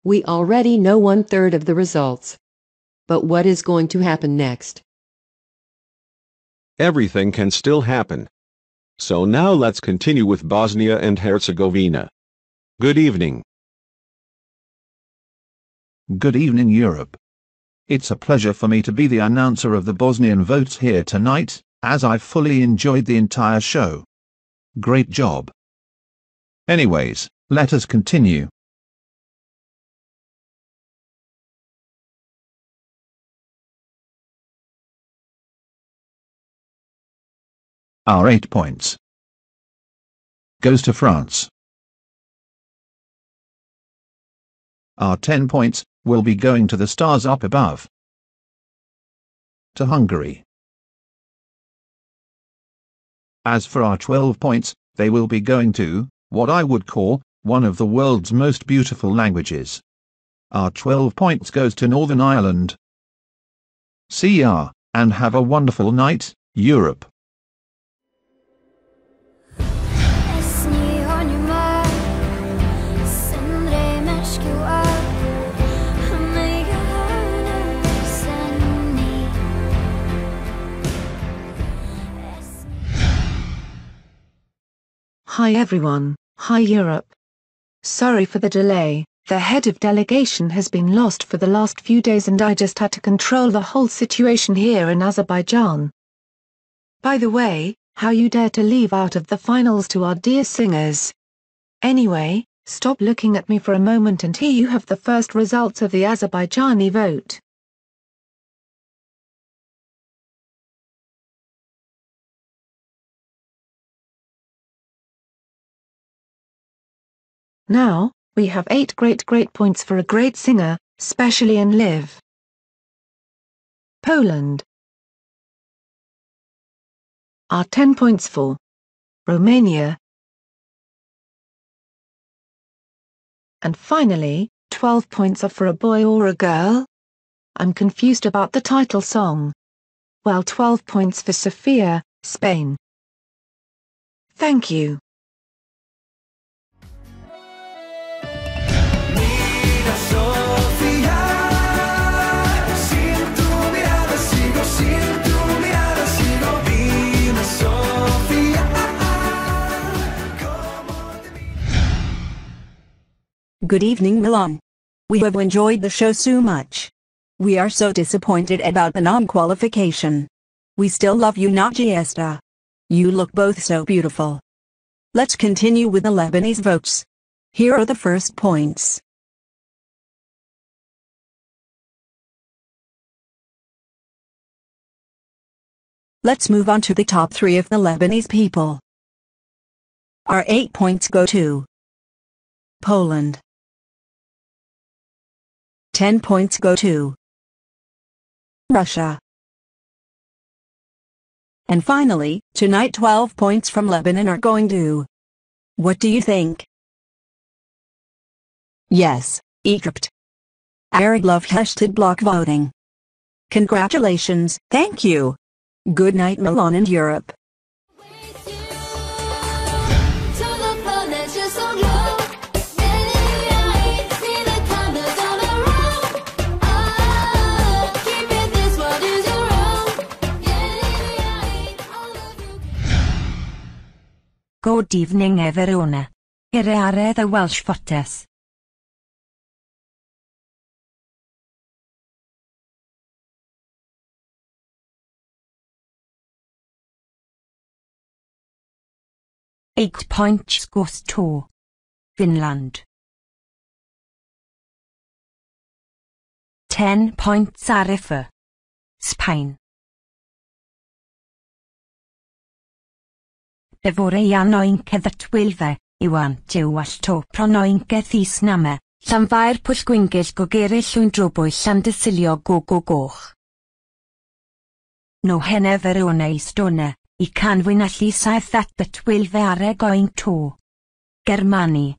We already know 1/3 of the results. But what is going to happen next? Everything can still happen. So now let's continue with Bosnia and Herzegovina. Good evening. Good evening, Europe. It's a pleasure for me to be the announcer of the Bosnian votes here tonight, as I fully enjoyed the entire show. Great job. Anyways, let us continue. Our 8 points goes to France. Our 10 points will be going to the stars up above, to Hungary. As for our 12 points, they will be going to what I would call one of the world's most beautiful languages. Our 12 points goes to Northern Ireland. See ya, and have a wonderful night, Europe. Hi everyone, hi Europe. Sorry for the delay, the head of delegation has been lost for the last few days and I just had to control the whole situation here in Azerbaijan. By the way, how you dare to leave out of the finals to our dear singers. Anyway, stop looking at me for a moment and here you have the first results of the Azerbaijani vote. Now, we have 8 great points for a great singer, especially in live. Poland. Our 10 points for Romania. And finally, 12 points are for a boy or a girl? I'm confused about the title song. Well, 12 points for Sofia, Spain. Thank you. Good evening, Milan. We have enjoyed the show so much. We are so disappointed about the non-qualification. We still love you, Nagiesta. You look both so beautiful. Let's continue with the Lebanese votes. Here are the first points. Let's move on to the top 3 of the Lebanese people. Our 8 points go to Poland. 10 points go to Russia. And finally, tonight 12 points from Lebanon are going to... What do you think? Yes, Egypt. Arab love #block voting. Congratulations, thank you. Good night, Milan and Europe. Good evening everyone. Here are the Welsh voters. Eight points goes to Finland. 10 points are for Spain. Vorrei annoinke the 12, I want to was to pronoinke thisname, llanfair pwllgwingell gogere llwyn drobwy llandysilio goch. No henefer one istone, I canfwyn allu saith that the 12 are going to Germany.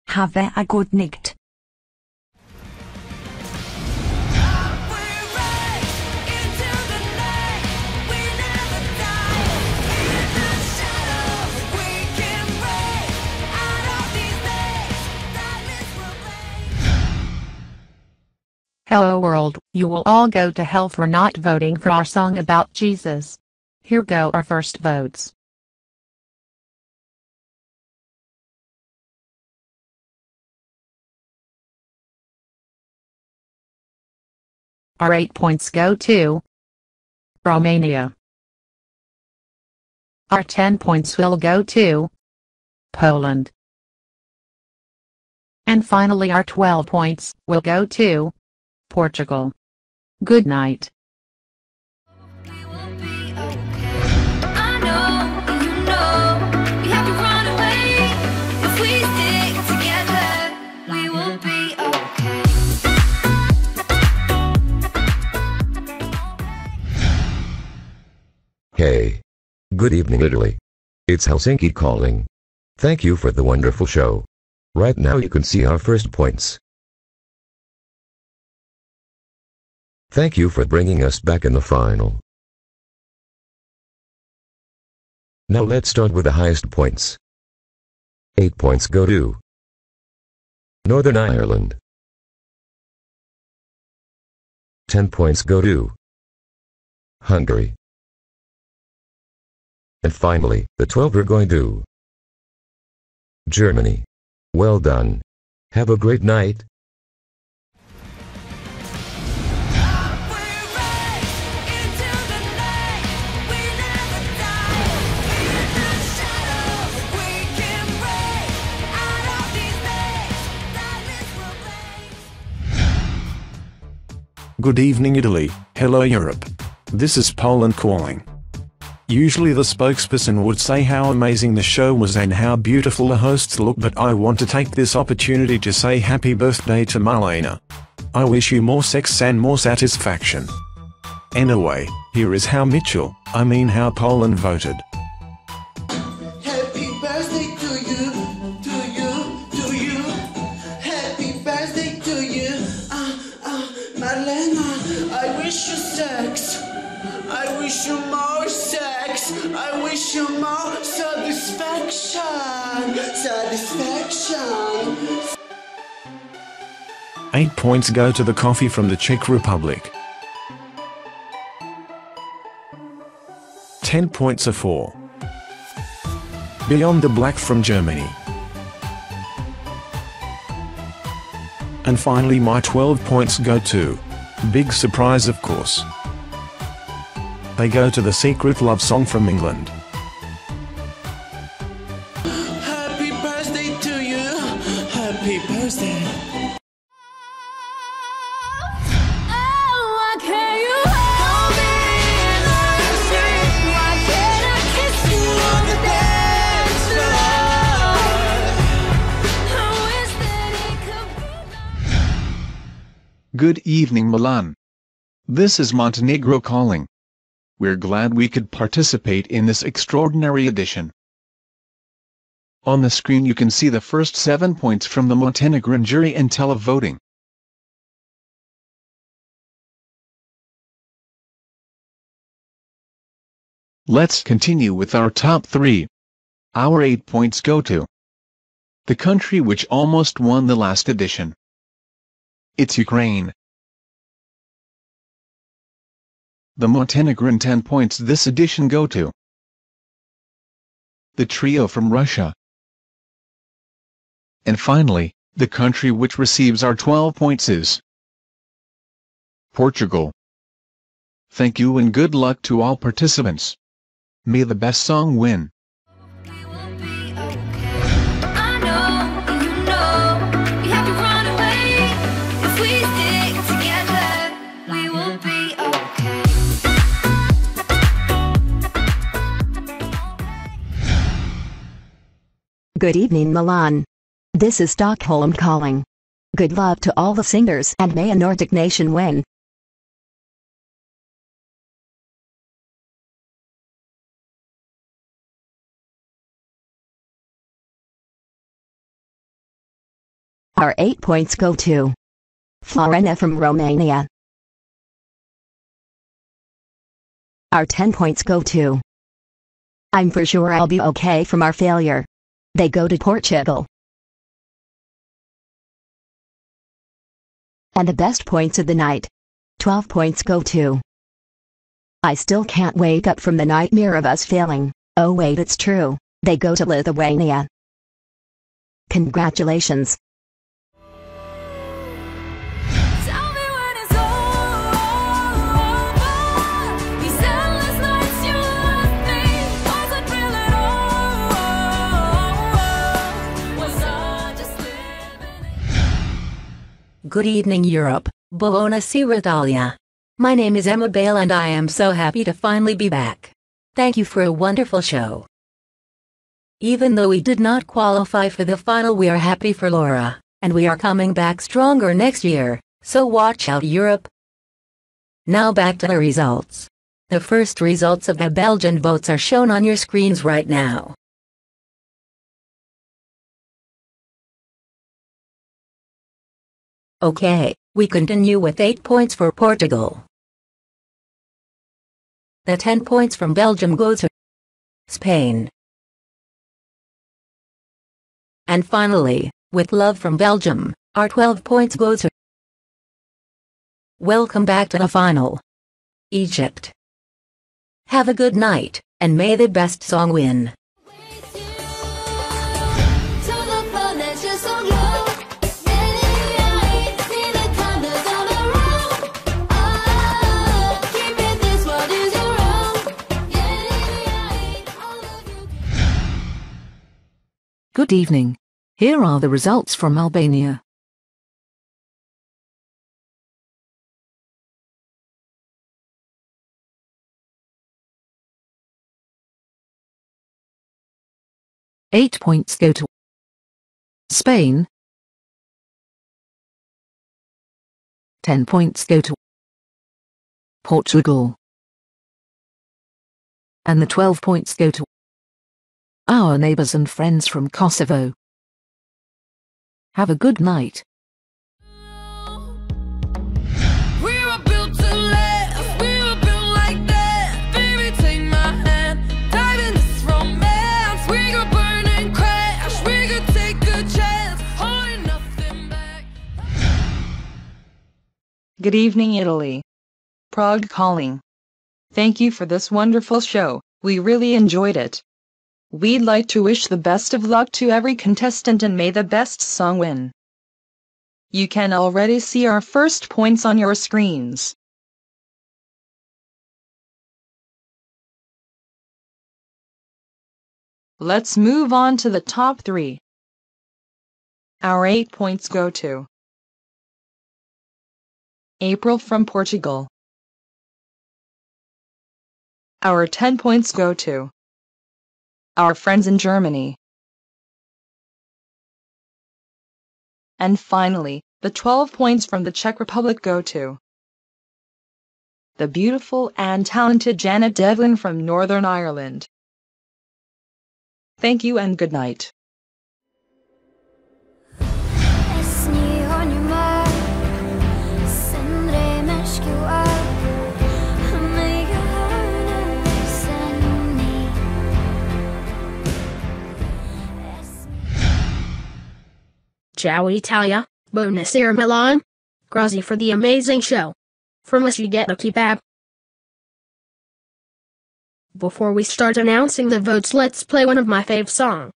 Have a good night. Hello world, you will all go to hell for not voting for our song about Jesus. Here go our first votes. Our 8 points go to Romania. Our 10 points will go to Poland. And finally our 12 points will go to Portugal. Good night. Hey. Good evening, Italy. It's Helsinki calling. Thank you for the wonderful show. Right now you can see our first points. Thank you for bringing us back in the final. Now let's start with the highest points. 8 points go to Northern Ireland. 10 points go to Hungary. And finally, the 12 are going to Germany. Well done. Have a great night. Good evening, Italy. Hello, Europe. This is Poland calling. Usually the spokesperson would say how amazing the show was and how beautiful the hosts look, but I want to take this opportunity to say happy birthday to Marlena. I wish you more sex and more satisfaction. Anyway, here is how how Poland voted. Happy birthday to you, to you. Happy birthday to you. Marlena, I wish you sex. I wish you more sex. I wish you more satisfaction. Satisfaction. 8 points go to the coffee from the Czech Republic. 10 points are for Beyond the Black from Germany. And finally my 12 points go to, big surprise of course, they go to the Secret Love Song from England. Happy birthday to you. Happy birthday. Good evening, Milan. This is Montenegro calling. We're glad we could participate in this extraordinary edition. On the screen you can see the first 7 points from the Montenegrin jury and televoting. Let's continue with our top 3. Our 8 points go to the country which almost won the last edition. It's Ukraine. The Montenegrin 10 points this edition go to the trio from Russia. And finally, the country which receives our 12 points is Portugal. Thank you and good luck to all participants. May the best song win. Good evening, Milan. This is Stockholm calling. Good luck to all the singers and may a Nordic nation win. Our 8 points go to Florina from Romania. Our 10 points go to I'm for sure I'll be okay from our failure. They go to Portugal. And the best points of the night. 12 points go to. I still can't wake up from the nightmare of us failing. Oh wait, it's true. They go to Lithuania. Congratulations. Good evening, Europe. Buonasera Italia. My name is Emma Bale and I am so happy to finally be back. Thank you for a wonderful show. Even though we did not qualify for the final, we are happy for Laura, and we are coming back stronger next year, so watch out, Europe. Now back to the results. The first results of the Belgian votes are shown on your screens right now. Okay, we continue with 8 points for Portugal. The 10 points from Belgium go to Spain. And finally, with love from Belgium, our 12 points go to Welcome back to the final, Egypt. Have a good night, and may the best song win. Good evening. Here are the results from Albania. Eight points go to Spain. 10 points go to Portugal. And the 12 points go to our neighbors and friends from Kosovo. Have a good night. Good evening, Italy. Prague calling. Thank you for this wonderful show. We really enjoyed it. We'd like to wish the best of luck to every contestant and may the best song win. You can already see our first points on your screens. Let's move on to the top 3. Our 8 points go to April from Portugal. Our 10 points go to our friends in Germany. And finally, the 12 points from the Czech Republic go to the beautiful and talented Janet Devlin from Northern Ireland. Thank you and good night. Ciao Italia, buonasera Milan. Grazie for the amazing show. From us you get a kebab. Before we start announcing the votes, let's play one of my fave songs.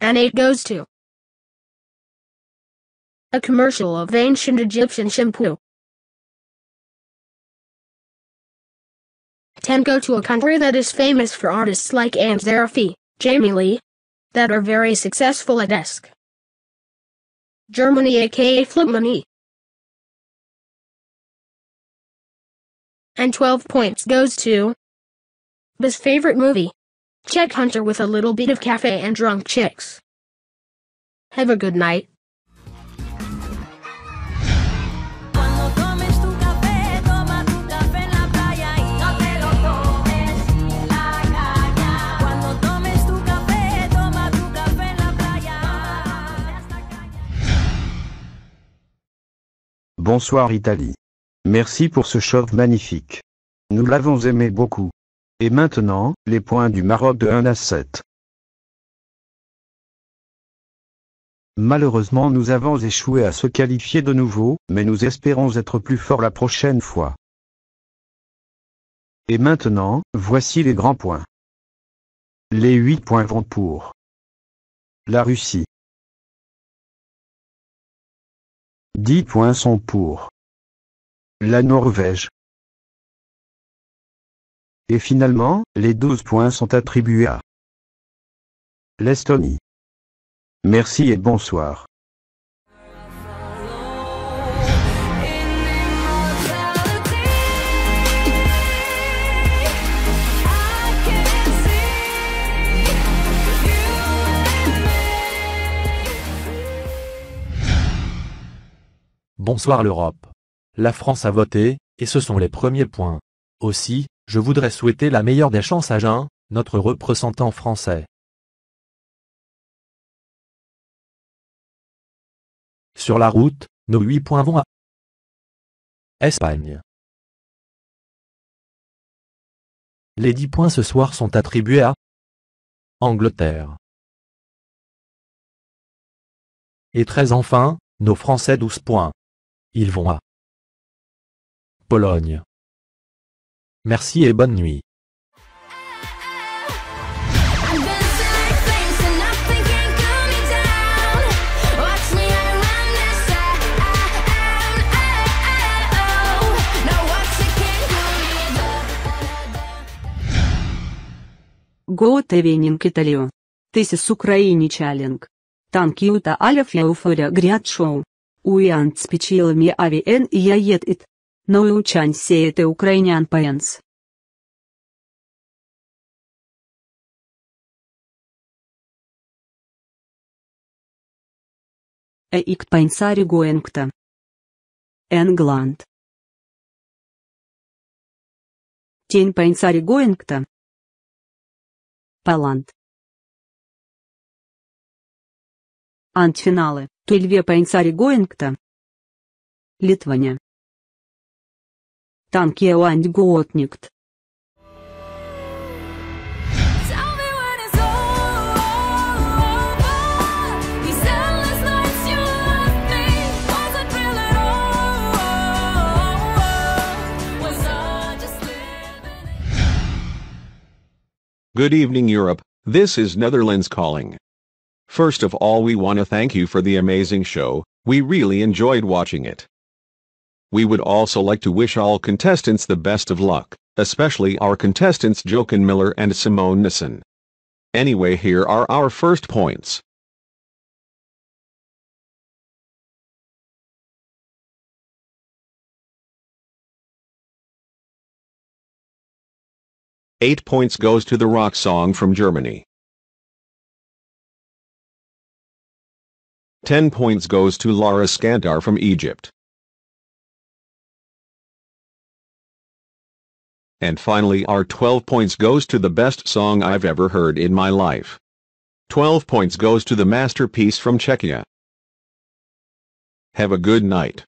And 8 goes to a commercial of ancient Egyptian shampoo. 10 go to a country that is famous for artists like Anne Zarafi, Jamie Lee, that are very successful at desk. Germany aka Flipmoney. And 12 points goes to his favorite movie, Czech Hunter with a little bit of cafe and drunk chicks. Have a good night. Bonsoir Italie. Merci pour ce show magnifique. Nous l'avons aimé beaucoup. Et maintenant, les points du Maroc de 1 à 7. Malheureusement nous avons échoué à se qualifier de nouveau, mais nous espérons être plus forts la prochaine fois. Et maintenant, voici les grands points. Les 8 points vont pour la Russie. 10 points sont pour la Norvège. Et finalement, les 12 points sont attribués à l'Estonie. Merci et bonsoir. Bonsoir l'Europe. La France a voté, et ce sont les premiers points. Aussi, je voudrais souhaiter la meilleure des chances à Jean, notre représentant français. Sur la route, nos 8 points vont à Espagne. Les 10 points ce soir sont attribués à Angleterre. Et 13 enfin, nos Français 12 points. Ils vont à Pologne. Merci et bonne nuit. Готовенинг Италио. Тесис с Украине чалинг. Танкиута алеф я уфоря гряд шоу. Уян спечилами авиен и я ед ит. Научань сеете украинян паенс. Икт паенсари гоенгта. Энгланд. Тень паенсари гоенгта. Паланд. Антфиналы, Тульве паенсари гоенгта. Литваня. Танки уанд гоотникт. Good evening Europe, this is Netherlands calling. First of all we want to thank you for the amazing show, we really enjoyed watching it. We would also like to wish all contestants the best of luck, especially our contestants Jochen Miller and Simone Nissen. Anyway, here are our first points. Eight points goes to the rock song from Germany. 10 points goes to Lara Skandar from Egypt. And finally our 12 points goes to the best song I've ever heard in my life. 12 points goes to the masterpiece from Czechia. Have a good night.